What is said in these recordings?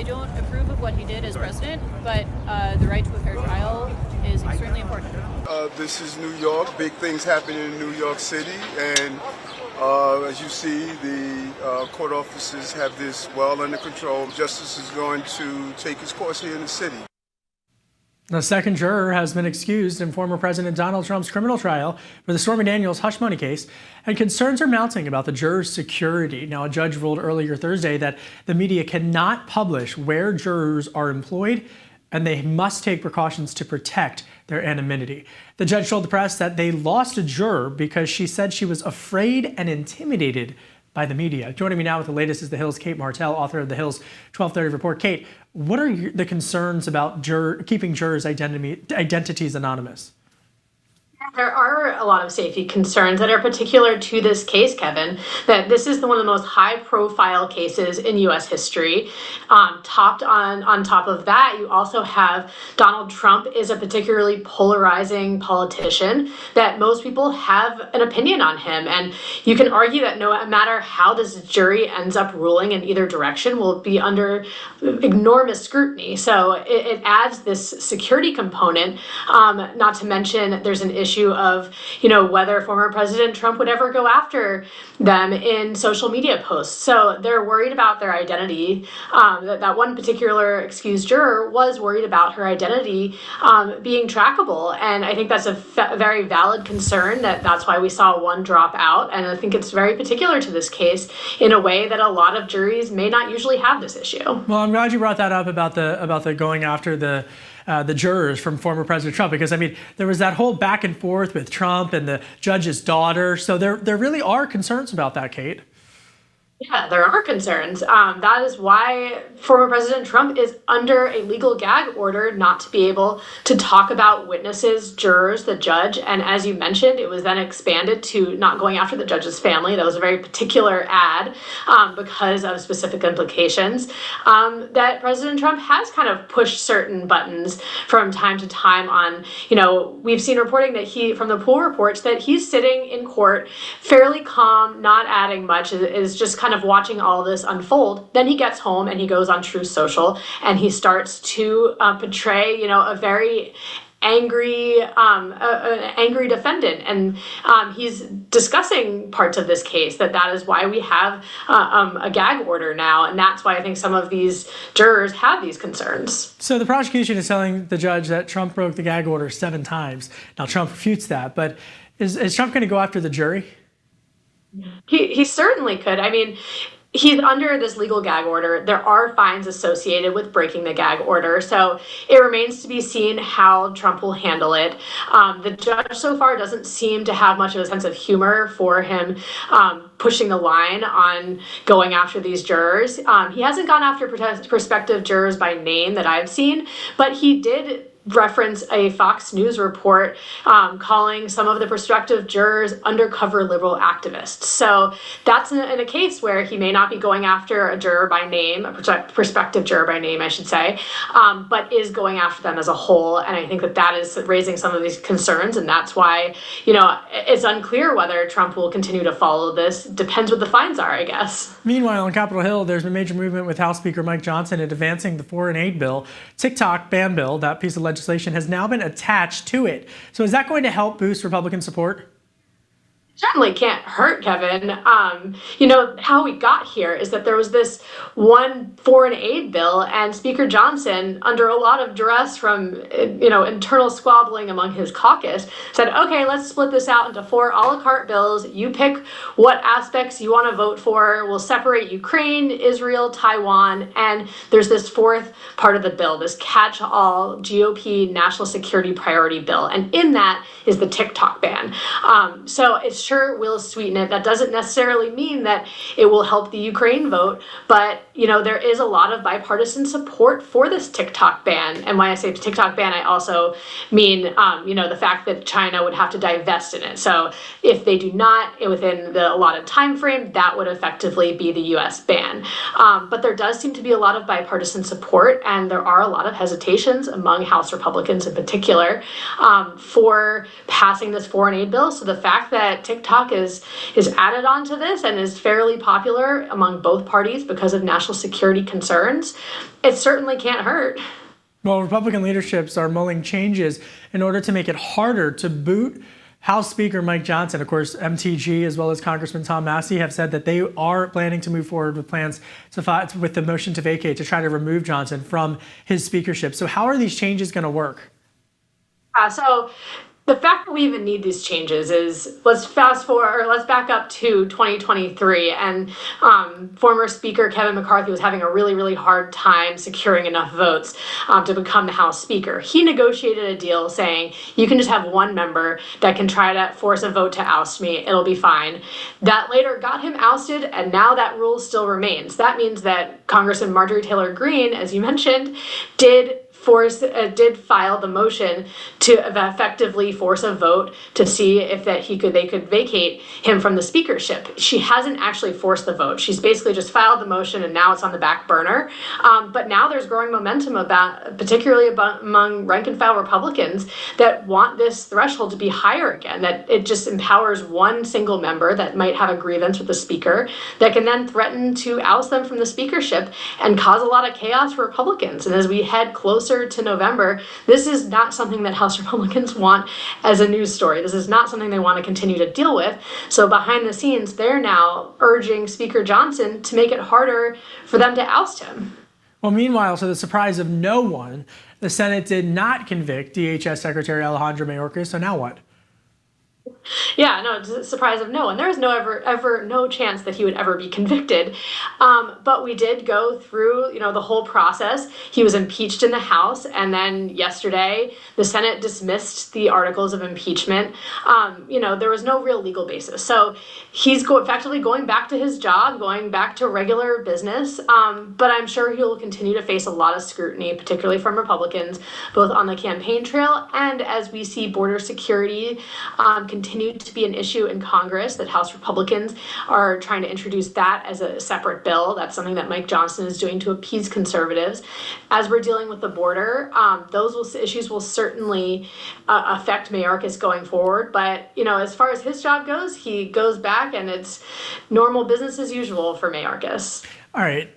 don't approve of what he did as president, but the right to a fair trial is extremely important. This is New York. Big things happening in New York City, and as you see, the court officers have this well under control. Justice is going to take its course here in the city. The second juror has been excused in former President Donald Trump's criminal trial for the Stormy Daniels hush money case, and concerns are mounting about the jurors' security. Now, a judge ruled earlier Thursday that the media cannot publish where jurors are employed, and they must take precautions to protect their anonymity. The judge told the press that they lost a juror because she said she was afraid and intimidated by the media. Joining me now with the latest is The Hill's Kate Martel, author of The Hill's 1230 report. Kate, what are the concerns about keeping jurors' identities anonymous? There are a lot of safety concerns that are particular to this case, Kevin, that this is one of the most high-profile cases in U.S. history. On top of that, you also have Donald Trump is a particularly polarizing politician that most people have an opinion on him. And you can argue that no matter how this jury ends up ruling in either direction will be under enormous scrutiny. So it adds this security component, not to mention there's an issue of, whether former President Trump would ever go after them in social media posts. So they're worried about their identity. That one particular excused juror was worried about her identity being trackable. And I think that's a very valid concern. That's why we saw one drop out. And I think it's very particular to this case in a way that a lot of juries may not usually have this issue. Well, I'm glad you brought that up about the going after the jurors from former President Trump, because there was that whole back and forth with Trump and the judge's daughter. So there really are concerns about that, Kate. Yeah, there are concerns. That is why former President Trump is under a legal gag order not to be able to talk about witnesses, jurors, the judge. And as you mentioned, it was then expanded to not going after the judge's family. That was a very particular ad because of specific implications that President Trump has kind of pushed certain buttons from time to time on. We've seen reporting that from the pool reports that he's sitting in court fairly calm, not adding much, is just kind of watching all this unfold. Then he gets home and he goes on Truth Social and he starts to portray, a very angry defendant, and he's discussing parts of this case that is why we have a gag order now, and that's why I think some of these jurors have these concerns. So the prosecution is telling the judge that Trump broke the gag order 7 times. Now Trump refutes that, but is Trump going to go after the jury? He certainly could. He's under this legal gag order. There are fines associated with breaking the gag order. So it remains to be seen how Trump will handle it. The judge so far doesn't seem to have much of a sense of humor for him pushing the line on going after these jurors. He hasn't gone after prospective jurors by name that I've seen, but he did reference a Fox News report calling some of the prospective jurors undercover liberal activists. So that's in a case where he may not be going after a juror by name, a prospective juror by name, I should say, but is going after them as a whole. And I think that is raising some of these concerns. And that's why, it's unclear whether Trump will continue to follow this. Depends what the fines are, I guess. Meanwhile, on Capitol Hill, there's been major movement with House Speaker Mike Johnson in advancing the 4-in-8 bill, TikTok ban bill. That piece of legislation has now been attached to it. So is that going to help boost Republican support? Certainly can't hurt, Kevin. How we got here is that there was this one foreign aid bill, and Speaker Johnson, under a lot of duress from, internal squabbling among his caucus, said, okay, let's split this out into 4 a la carte bills. You pick what aspects you want to vote for. We'll separate Ukraine, Israel, Taiwan, and there's this 4th part of the bill, this catch-all GOP national security priority bill. And in that is the TikTok ban. So it's sure will sweeten it. That doesn't necessarily mean that it will help the Ukraine vote, but there is a lot of bipartisan support for this TikTok ban. And when I say TikTok ban, I also mean the fact that China would have to divest in it. So if they do not within the allotted time frame, that would effectively be the U.S. ban. But there does seem to be a lot of bipartisan support, and there are a lot of hesitations among House Republicans in particular for passing this foreign aid bill. So the fact that TikTok talk is added onto this and is fairly popular among both parties because of national security concerns, it certainly can't hurt. Well, Republican leaderships are mulling changes in order to make it harder to boot House Speaker Mike Johnson. Of course, MTG as well as Congressman Tom Massey have said that they are planning to move forward with plans with the motion to vacate to try to remove Johnson from his speakership. So how are these changes going to work? So the fact that we even need these changes is, let's back up to 2023, and former Speaker Kevin McCarthy was having a really hard time securing enough votes to become the House Speaker. He negotiated a deal saying, you can just have one member that can try to force a vote to oust me, it'll be fine. That later got him ousted, and now that rule still remains. That means that Congressman Marjorie Taylor Greene, as you mentioned, did file the motion to effectively force a vote to see if they could vacate him from the speakership. She hasn't actually forced the vote. She's basically just filed the motion, and now it's on the back burner. But now there's growing momentum particularly among rank and file Republicans that want this threshold to be higher again, that it just empowers one single member that might have a grievance with the speaker that can then threaten to oust them from the speakership and cause a lot of chaos for Republicans. And as we head closer to November, this is not something that House Republicans want as a news story. This is not something they want to continue to deal with. So behind the scenes, they're now urging Speaker Johnson to make it harder for them to oust him. Well, meanwhile, to the surprise of no one, the Senate did not convict DHS Secretary Alejandro Mayorkas. So now what? Yeah, no, it's a surprise of no one. There was no chance that he would ever be convicted. But we did go through, the whole process. He was impeached in the House, and then yesterday the Senate dismissed the articles of impeachment. There was no real legal basis. So he's effectively going back to his job, going back to regular business. But I'm sure he'll continue to face a lot of scrutiny, particularly from Republicans, both on the campaign trail and as we see border security continue to be an issue in Congress, that House Republicans are trying to introduce that as a separate bill. That's something that Mike Johnson is doing to appease conservatives. As we're dealing with the border, issues will certainly affect Mayorkas going forward. But, as far as his job goes, he goes back and it's normal business as usual for Mayorkas. All right.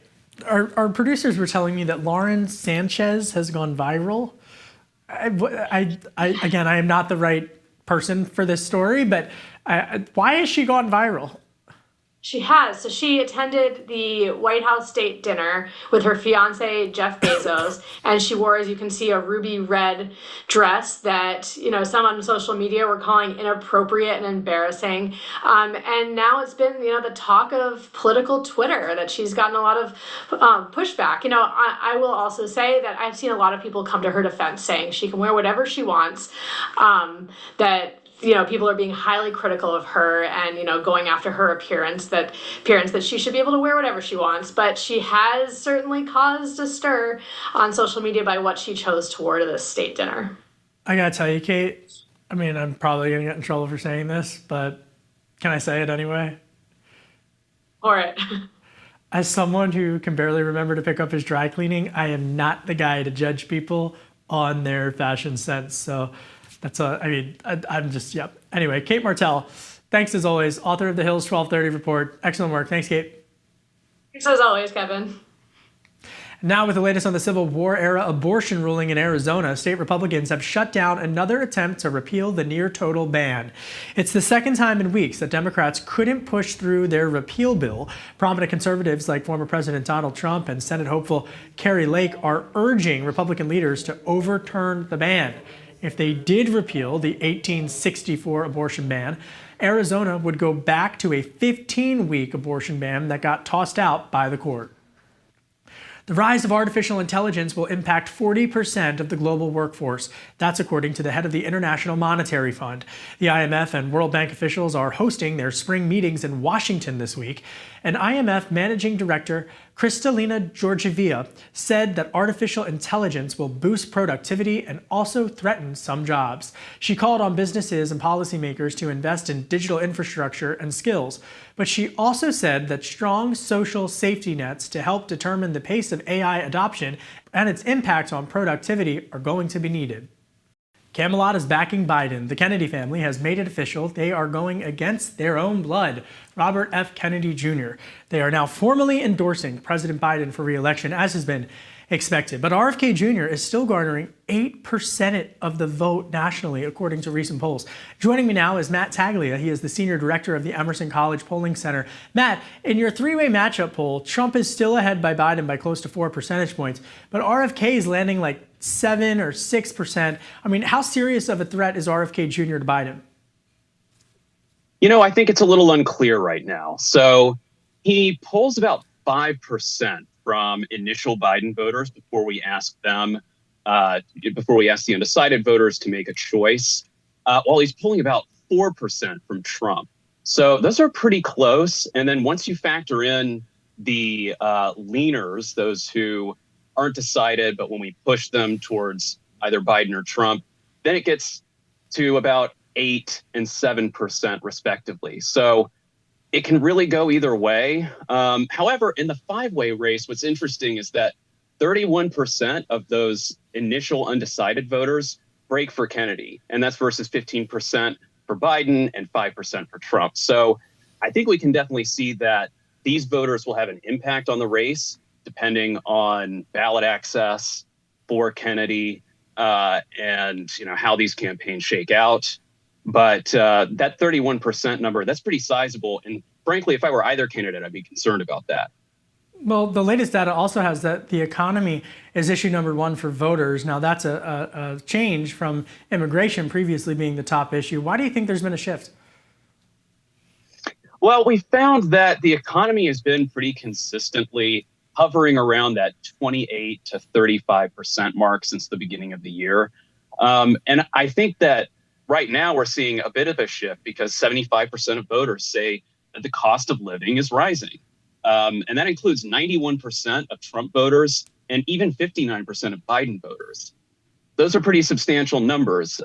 Our producers were telling me that Lauren Sanchez has gone viral. I am not the right person for this story, but why has she gone viral? She has. So she attended the White House state dinner with her fiance, Jeff Bezos, and she wore, as you can see, a ruby red dress that, some on social media were calling inappropriate and embarrassing. And now it's been, the talk of political Twitter, that she's gotten a lot of pushback. I will also say that I've seen a lot of people come to her defense saying she can wear whatever she wants, that people are being highly critical of her and, going after her appearance that she should be able to wear whatever she wants. But she has certainly caused a stir on social media by what she chose to wear to this state dinner. I gotta tell you, Cate, I'm probably gonna get in trouble for saying this, but can I say it anyway? All right. As someone who can barely remember to pick up his dry cleaning, I am not the guy to judge people on their fashion sense. So I'm just, yep. Anyway, Cate Martel, thanks as always, author of the Hill's 1230 Report. Excellent work. Thanks, Cate. Thanks as always, Kevin. Now with the latest on the Civil War era abortion ruling in Arizona, state Republicans have shut down another attempt to repeal the near-total ban. It's the second time in weeks that Democrats couldn't push through their repeal bill. Prominent conservatives like former President Donald Trump and Senate hopeful Kari Lake are urging Republican leaders to overturn the ban. If they did repeal the 1864 abortion ban, Arizona would go back to a 15-week abortion ban that got tossed out by the court. The rise of artificial intelligence will impact 40% of the global workforce. That's according to the head of the International Monetary Fund. The IMF and World Bank officials are hosting their spring meetings in Washington this week. And IMF Managing Director Kristalina Georgieva said that artificial intelligence will boost productivity and also threaten some jobs. She called on businesses and policymakers to invest in digital infrastructure and skills. But she also said that strong social safety nets to help determine the pace of AI adoption and its impact on productivity are going to be needed. Camelot is backing Biden. The Kennedy family has made it official. They are going against their own blood. Robert F. Kennedy Jr. They are now formally endorsing President Biden for re-election, as has been expected. But RFK Jr. is still garnering 8% of the vote nationally, according to recent polls. Joining me now is Matt Taglia. He is the senior director of the Emerson College Polling Center. Matt, in your three-way matchup poll, Trump is still ahead by Biden by close to 4 percentage points, but RFK is landing like 7 or 6%. I mean, how serious of a threat is RFK Jr. to Biden? You know, I think it's a little unclear right now. So he polls about 5% from initial Biden voters before we ask them, before we ask the undecided voters to make a choice, while he's polling about 4% from Trump. So those are pretty close. And then once you factor in the leaners, those who aren't decided, but when we push them towards either Biden or Trump, then it gets to about 8 and 7% respectively. So it can really go either way. However, in the five-way race, what's interesting is that 31% of those initial undecided voters break for Kennedy, and that's versus 15% for Biden and 5% for Trump. So I think we can definitely see that these voters will have an impact on the race, depending on ballot access for Kennedy and how these campaigns shake out. But that 31% number, that's pretty sizable. And frankly, if I were either candidate, I'd be concerned about that. Well, the latest data also has that the economy is issue number one for voters. Now, that's a change from immigration previously being the top issue. Why do you think there's been a shift? Well, we found that the economy has been pretty consistently hovering around that 28 to 35% mark since the beginning of the year. And I think that right now we're seeing a bit of a shift because 75% of voters say that the cost of living is rising. And that includes 91% of Trump voters and even 59% of Biden voters. Those are pretty substantial numbers.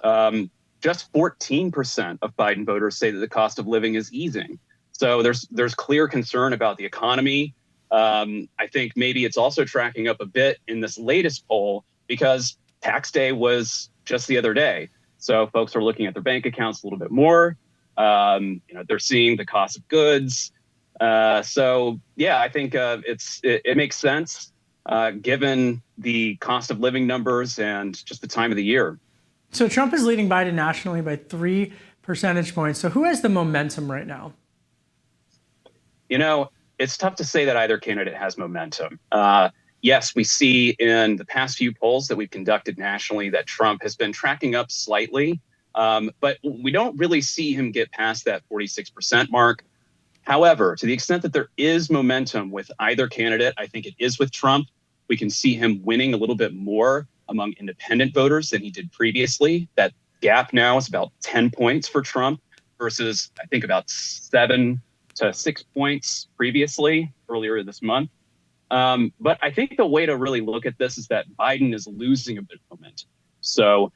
Just 14% of Biden voters say that the cost of living is easing. So there's clear concern about the economy. I think maybe it's also tracking up a bit in this latest poll because tax day was just the other day. So folks are looking at their bank accounts a little bit more. They're seeing the cost of goods. So yeah, I think it makes sense given the cost of living numbers and just the time of the year. So Trump is leading Biden nationally by 3 percentage points. So who has the momentum right now? It's tough to say that either candidate has momentum. Yes, we see in the past few polls that we've conducted nationally that Trump has been tracking up slightly, but we don't really see him get past that 46% mark. However, to the extent that there is momentum with either candidate, I think it is with Trump. We can see him winning a little bit more among independent voters than he did previously. That gap now is about 10 points for Trump versus, I think, about 7 to 6 points previously earlier this month. But I think the way to really look at this is that Biden is losing a bit of momentum. So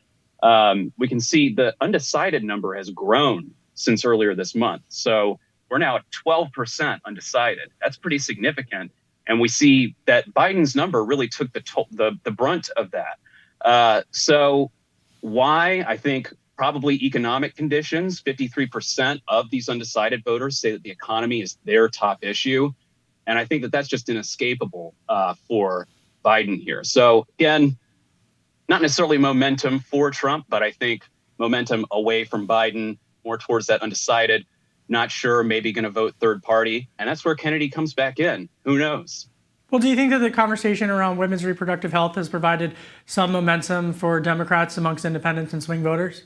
we can see the undecided number has grown since earlier this month. So we're now at 12% undecided. That's pretty significant. And we see that Biden's number really took the brunt of that. So why? I think probably economic conditions. 53% of these undecided voters say that the economy is their top issue. And I think that that's just inescapable for Biden here. So again, not necessarily momentum for Trump, but I think momentum away from Biden, more towards that undecided, not sure, maybe going to vote third party. And that's where Kennedy comes back in. Who knows? Well, do you think that the conversation around women's reproductive health has provided some momentum for Democrats amongst independents and swing voters?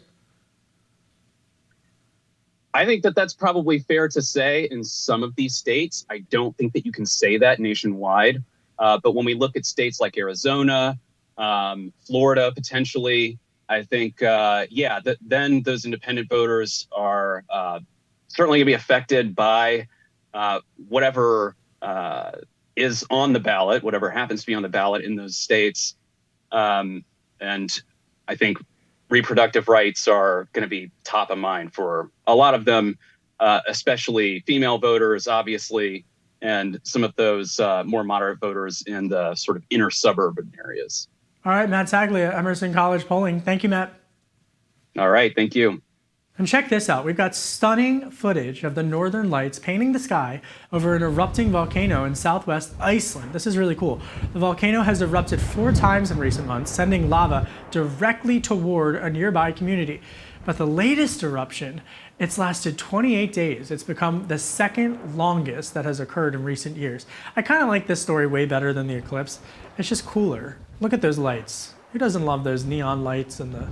I think that that's probably fair to say in some of these states. I don't think that you can say that nationwide. But when we look at states like Arizona, Florida, potentially, I think, then those independent voters are certainly going to be affected by whatever is on the ballot, whatever happens to be on the ballot in those states. And I think reproductive rights are going to be top of mind for a lot of them, especially female voters, obviously, and some of those more moderate voters in the sort of inner suburban areas. All right, Matt Taglia, Emerson College Polling. Thank you, Matt. All right. Thank you. And check this out. We've got stunning footage of the northern lights painting the sky over an erupting volcano in southwest Iceland. This is really cool. The volcano has erupted 4 times in recent months, sending lava directly toward a nearby community. But the latest eruption, it's lasted 28 days. It's become the second longest that has occurred in recent years. I kind of like this story way better than the eclipse. It's just cooler. Look at those lights. Who doesn't love those neon lights and the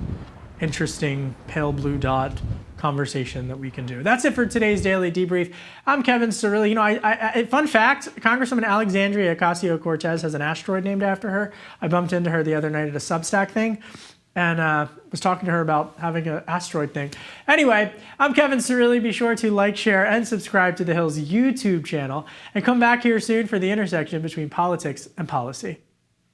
interesting pale blue dot conversation that we can do? That's it for today's Daily Debrief. I'm Kevin Cirilli. You know, fun fact, Congresswoman Alexandria Ocasio-Cortez has an asteroid named after her. I bumped into her the other night at a Substack thing and was talking to her about having an asteroid thing. Anyway, I'm Kevin Cirilli. Be sure to like, share, and subscribe to The Hill's YouTube channel, and come back here soon for the intersection between politics and policy.